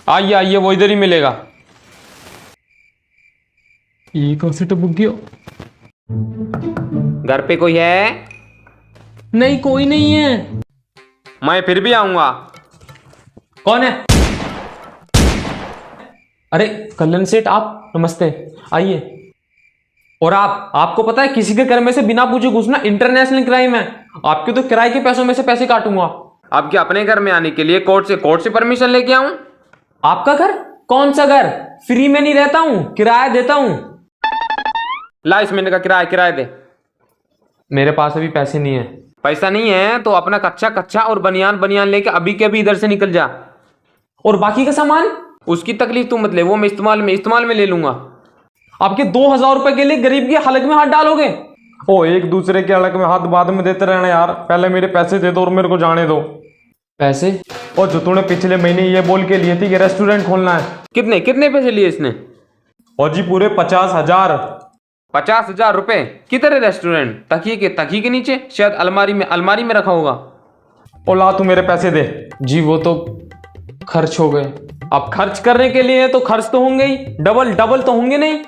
आइए आइए, वो इधर ही मिलेगा। ये कौन से टपक गया? घर पे कोई है? नहीं, कोई नहीं है। मैं फिर भी आऊंगा। कौन है? अरे कल्याण सेठ, आप नमस्ते, आइए। और आपको पता है किसी के घर में से बिना पूछे घुसना इंटरनेशनल क्राइम है। आपके तो किराए के पैसों में से पैसे काटूंगा। अब क्या अपने घर में आने के लिए कोर्ट से परमिशन लेके आऊं? आपका घर? कौन सा घर? फ्री में नहीं रहता हूं, किराया देता हूं। ला, इस महीने का किराया दे। मेरे पास अभी पैसे नहीं है। पैसा नहीं है तो अपना कच्चा और बनियान लेके अभी के अभी इधर से निकल जा। और बाकी का सामान? उसकी तकलीफ तू मत ले, वो मैं इस्तेमाल में ले लूंगा। आपके 2000 रुपए के लिए गरीब के हलक में हाथ डालोगे? ओ, एक दूसरे के हलक में हाथ बाद में देते रहना यार। पहले मेरे पैसे दे दो और मेरे को जाने दो। पैसे? और जो तूने पिछले महीने ये बोल के लिए थी कि रेस्टोरेंट खोलना है। कितने पैसे लिए इसने? और जी पूरे 50,000। 50,000 रुपए? किधर है रेस्टोरेंट? तकिए के नीचे, शायद अलमारी में रखा होगा। ओ ला, तू मेरे पैसे दे। जी वो तो खर्च हो गए। अब खर्च करने के लिए तो खर्च तो होंगे ही, डबल तो होंगे नहीं।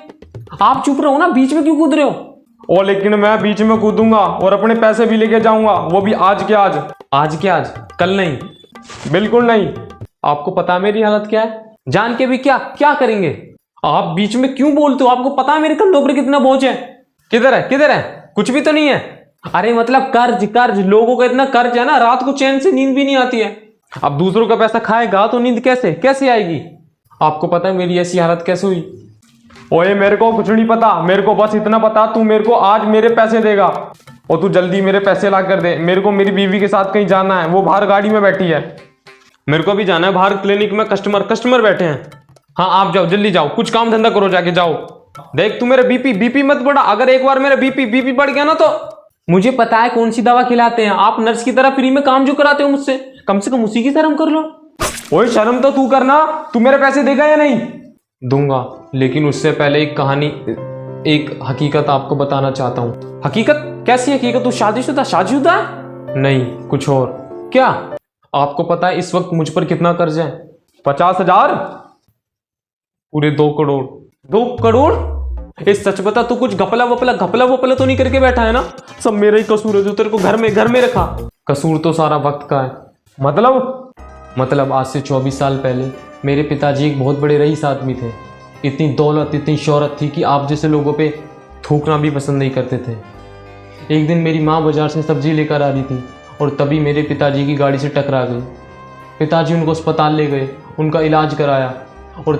आप चुप रहो ना, बीच में क्यों कूद रहे हो? ओ लेकिन मैं बीच में कूदूंगा और अपने पैसे भी लेके जाऊंगा, वो भी आज के आज। आज के आज, कल नहीं। बिल्कुल नहीं। आपको पता है मेरी हालत क्या है? जान के भी क्या करेंगे? आप बीच में क्यों बोलते हो? आपको पता है मेरे कंधों पर कितना बोझ है? किधर है? कुछ भी तो नहीं है। अरे मतलब कर्ज, लोगों का इतना कर्ज है ना, रात को चैन से नींद भी नहीं आती है। अब दूसरों का पैसा खाएगा तो नींद कैसे आएगी? आपको पता है मेरी ऐसी हालत कैसे हुई? ओए, मेरे को कुछ नहीं पता। मेरे को बस इतना पता, तू मेरे को आज मेरे पैसे देगा और तू जल्दी मेरे पैसे ला कर दे। मेरे को मेरी बीवी के साथ कहीं जाना है, वो बाहर गाड़ी में बैठी है। मेरे को भी जाना है बाहर, क्लिनिक में कस्टमर बैठे हैं। हाँ आप जाओ, जल्दी जाओ, कुछ काम धंधा करो, जाके जाओ। देख तू मेरा बीपी मत बढ़ा। अगर एक बार मेरा बीपी बढ़ गया ना तो मुझे पता है कौन सी दवा खिलाते हैं। आप नर्स की तरह फ्री में काम जो कराते हो मुझसे, कम से कम उसी की शर्म कर लो। ओए शर्म तो तू करना। तू मेरे पैसे देगा या नहीं? दूंगा, लेकिन उससे पहले एक हकीकत आपको बताना चाहता हूँ। हकीकत? कैसी हकीकत? तू शादीशुदा है? नहीं, कुछ और। क्या? आपको पता है इस वक्त मुझ पर कितना कर्ज है? 50,000? पूरे 2 करोड़। 2 करोड़? इस सच बता, तू कुछ घपला वपला तो नहीं करके बैठा है ना? सब मेरा ही कसूर है जो तेरे को घर में रखा। कसूर तो सारा वक्त का है। मतलब आज से 24 साल पहले मेरे पिताजी एक बहुत बड़े रईस आदमी थे। इतनी दौलत, इतनी शोहरत थी कि आप जैसे लोगों पे थूकना भी पसंद नहीं करते थे। एक दिन मेरी माँ बाजार से सब्जी लेकर आ रही थी और तभी मेरे पिताजी की गाड़ी से टकरा गई। पिताजी उनको अस्पताल ले गए, उनका इलाज कराया और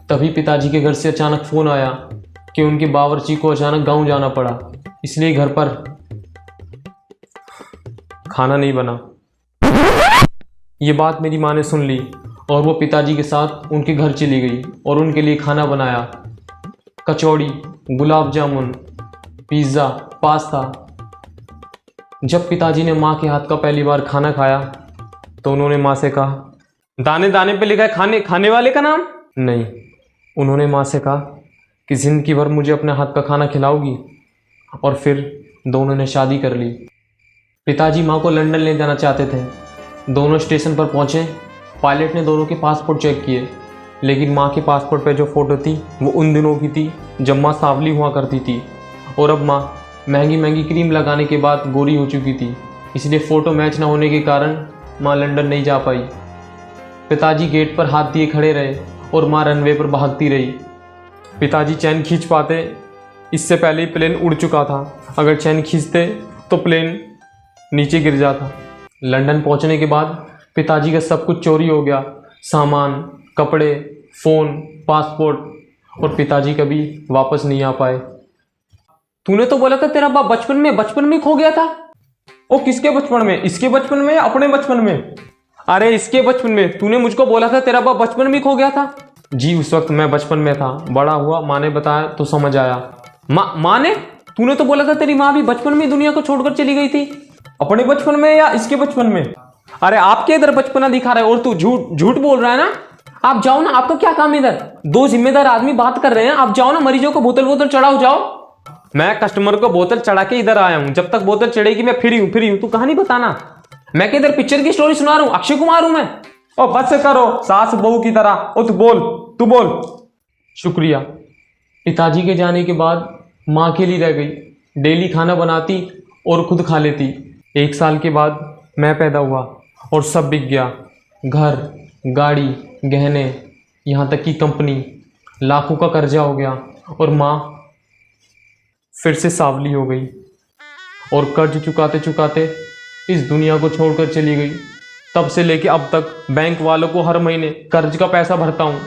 तभी पिताजी के घर से अचानक फ़ोन आया कि उनके बावर्ची को अचानक गांव जाना पड़ा, इसलिए घर पर खाना नहीं बना। ये बात मेरी माँ ने सुन ली और वो पिताजी के साथ उनके घर चली गई और उनके लिए खाना बनाया। कचौड़ी, गुलाब जामुन, पिज़्ज़ा, पास्ता। जब पिताजी ने माँ के हाथ का पहली बार खाना खाया तो उन्होंने माँ से कहा, दाने दाने पे लिखा है खाने वाले का नाम? नहीं, उन्होंने माँ से कहा कि ज़िंदगी भर मुझे अपने हाथ का खाना खिलाओगी। और फिर दोनों ने शादी कर ली। पिताजी माँ को लंदन ले जाना चाहते थे। दोनों स्टेशन पर पहुँचे। पायलट ने दोनों के पासपोर्ट चेक किए, लेकिन माँ के पासपोर्ट पर जो फ़ोटो थी वो उन दिनों की थी जब माँ सांवली हुआ करती थी और अब माँ महंगी क्रीम लगाने के बाद गोरी हो चुकी थी। इसलिए फ़ोटो मैच ना होने के कारण माँ लंदन नहीं जा पाई। पिताजी गेट पर हाथ दिए खड़े रहे और माँ रनवे पर भागती रही। पिताजी चैन खींच पाते, इससे पहले ही प्लेन उड़ चुका था। अगर चैन खींचते तो प्लेन नीचे गिर जाता। लंदन पहुंचने के बाद पिताजी का सब कुछ चोरी हो गया, सामान, कपड़े, फ़ोन, पासपोर्ट, और पिताजी कभी वापस नहीं आ पाए। तूने तो बोला था तेरा बाप बचपन में खो गया था। ओ किसके बचपन में? इसके बचपन में या अपने बचपन में? अरे इसके बचपन में। तूने मुझको बोला था तेरा बाप बचपन में खो गया था। जी उस वक्त मैं बचपन में था, बड़ा हुआ, माँ ने बताया तो समझ आया। माँ ने? तूने तो बोला था तेरी माँ भी बचपन में दुनिया को छोड़कर चली गई थी। अपने बचपन में या इसके बचपन में? अरे आपके इधर बचपना दिखा रहा है और तू झूठ बोल रहा है ना। आप जाओ ना, आपका क्या काम है इधर? 2 जिम्मेदार आदमी बात कर रहे हैं, आप जाओ ना, मरीजों को बोतल चढ़ाओ जाओ। मैं कस्टमर को बोतल चढ़ा के इधर आया हूँ, जब तक बोतल चढ़ेगी मैं फ्री हूँ। तू कहानी बताना। मैं किधर पिक्चर की स्टोरी सुना रहा हूँ? अक्षय कुमार हूं मैं। ओ बस करो, सास बहू की तरह। ओ तू बोल। शुक्रिया। पिताजी के जाने के बाद माँ अकेली रह गई। डेली खाना बनाती और खुद खा लेती। 1 साल के बाद मैं पैदा हुआ और सब बिक गया। घर, गाड़ी, गहने, यहाँ तक कि कंपनी। लाखों का कर्जा हो गया और माँ फिर से सावली हो गई और कर्ज चुकाते चुकाते इस दुनिया को छोड़कर चली गई। तब से लेके अब तक बैंक वालों को हर महीने कर्ज का पैसा भरता हूँ।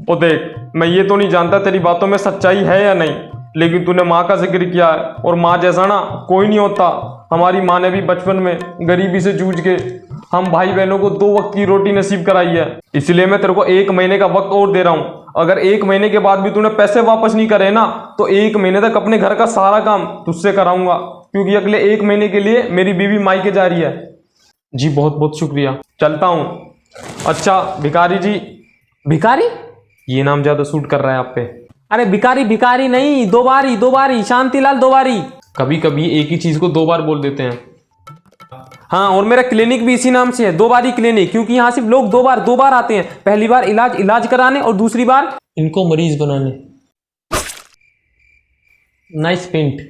ओ देख, मैं ये तो नहीं जानता तेरी बातों में सच्चाई है या नहीं, लेकिन तूने माँ का जिक्र किया है और माँ जैसा ना कोई नहीं होता। हमारी माँ ने भी बचपन में गरीबी से जूझ के हम भाई बहनों को 2 वक्त की रोटी नसीब कराई है। इसलिए मैं तेरे को 1 महीने का वक्त और दे रहा हूँ। अगर 1 महीने के बाद भी तूने पैसे वापस नहीं करे ना, तो 1 महीने तक अपने घर का सारा काम तुझसे कराऊंगा, क्योंकि अगले 1 महीने के लिए मेरी बीवी मायके जा रही है। जी बहुत बहुत शुक्रिया। चलता हूँ। अच्छा भिखारी जी। भिखारी? ये नाम ज्यादा सूट कर रहा है आप पे। अरे भिखारी भिखारी नहीं, दो बारी शांतिलाल दोबारी। कभी कभी एक ही चीज को 2 बार बोल देते हैं। हाँ, और मेरा क्लिनिक भी इसी नाम से है, 2 बारी क्लिनिक, क्योंकि यहाँ सिर्फ लोग 2 बार आते हैं। पहली बार इलाज कराने और दूसरी बार इनको मरीज बनाने। Nice paint.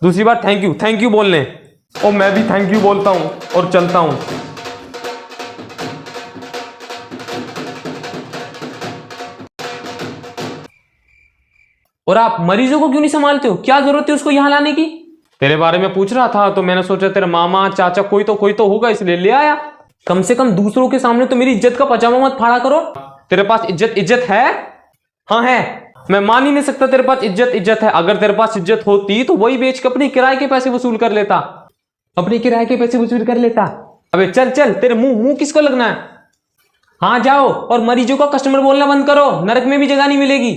दूसरी बार थैंक यू बोलने। और मैं भी थैंक यू बोलता हूँ और चलता हूँ। और आप मरीजों को क्यों नहीं संभालते हो? क्या जरूरत है उसको यहाँ लाने की? तेरे बारे में पूछ रहा था तो मैंने सोचा तेरे मामा चाचा कोई तो होगा, इसलिए ले आया। कम से कम दूसरों के सामने तो मेरी इज्जत का पजामा मत फाड़ा करो। तेरे पास इज्जत है? हाँ है। मैं मान ही नहीं सकता तेरे पास इज्जत है। अगर तेरे पास इज्जत होती तो वही बेच के अपने किराए के पैसे वसूल कर लेता। अपने किराए के पैसे वसूल कर लेता? अबे चल, तेरे मुंह किसको लगना है? हाँ जाओ, और मरीजों का कस्टमर बोलना बंद करो, नरक में भी जगह नहीं मिलेगी।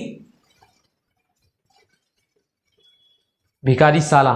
भिखारी साला।